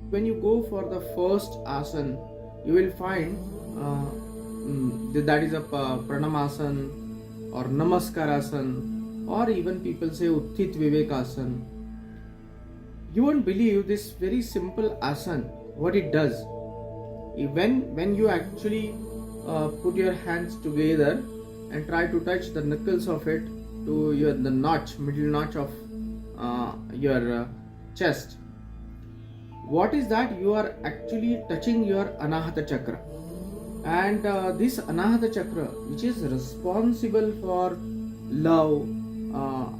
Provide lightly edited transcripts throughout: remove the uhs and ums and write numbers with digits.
when you go for the first asana, you will find that is a Pranamasan or Namaskarasan, or even people say Utthit Vivekasan. You won't believe this very simple asana, what it does. When you actually put your hands together and try to touch the knuckles of it to the middle notch of your chest, what is that? You are actually touching your Anahata chakra, and this Anahata chakra, which is responsible for love,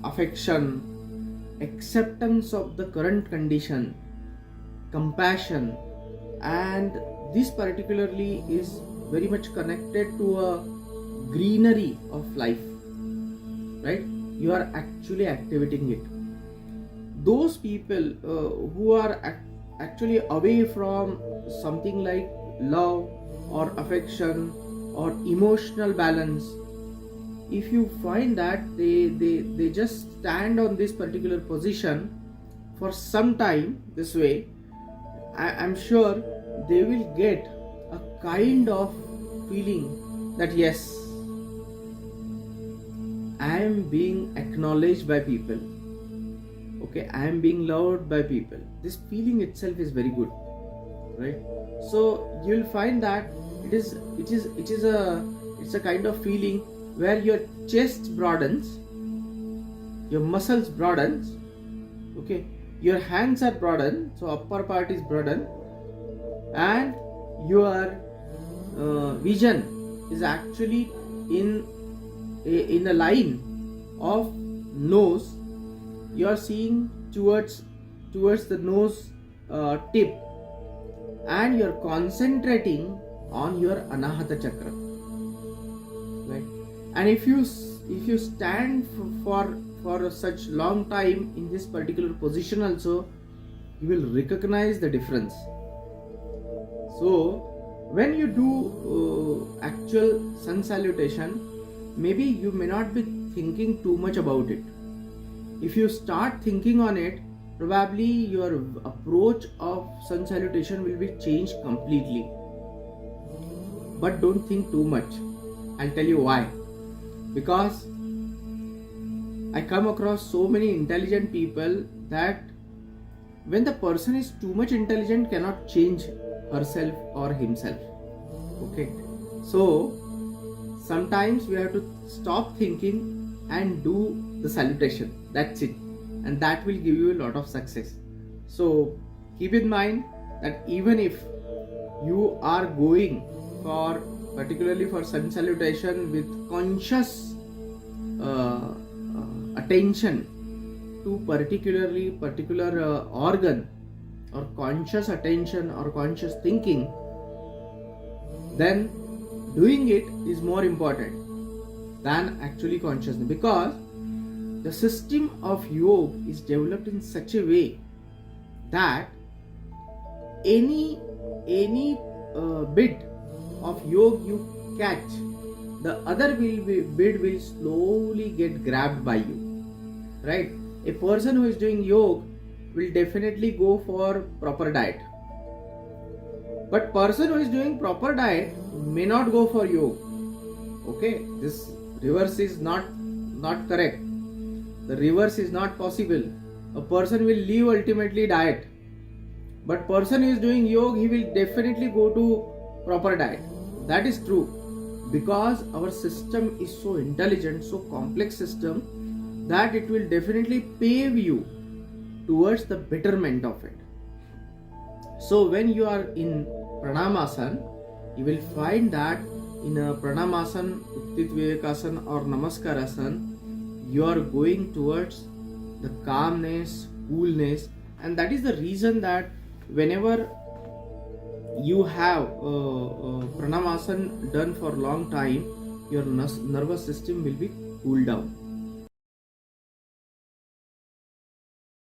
affection, acceptance of the current condition, compassion, and this particularly is very much connected to a greenery of life, right? You are actually activating it. Those people who are actually away from something like love or affection or emotional balance, if you find that they just stand on this particular position for some time this way, I'm sure they will get a kind of feeling that yes, I am being acknowledged by people, okay, I am being loved by people. This feeling itself is very good, right? So you'll find that it's a kind of feeling where your chest broadens, your muscles broadens, okay, your hands are broadened, so upper part is broadened, and your vision is actually in a line of nose. You are seeing towards the nose tip, and you're concentrating on your Anahata chakra, right? And if you stand for such long time in this particular position also, you will recognize the difference. So when you do actual sun salutation, maybe you may not be thinking too much about it. If you start thinking on it, probably your approach of sun salutation will be changed completely. But don't think too much. I'll tell you why. Because I come across so many intelligent people that when the person is too much intelligent, cannot change herself or himself. Okay. So sometimes we have to stop thinking and do the salutation. That's it. And that will give you a lot of success. So keep in mind that even if you are going for, particularly for sun salutation, with conscious attention to particular organ, or conscious attention or conscious thinking, then doing it is more important than actually consciousness, because the system of yoga is developed in such a way that any bit of yoga you catch, the other bit will slowly get grabbed by you, right? A person who is doing yoga will definitely go for proper diet, but person who is doing proper diet may not go for yoga. Okay, this reverse is not correct. The reverse is not possible. A person will leave ultimately diet, but person who is doing yoga, he will definitely go to proper diet. That is true, because our system is so intelligent, so complex system, that it will definitely pave you towards the betterment of it. So when you are in Pranamasan, you will find that in a Pranamasan, Utthit Vivekasan or Namaskarasan, you are going towards the calmness, coolness, and that is the reason that whenever you have Pranamasan done for a long time, your nervous system will be cooled down.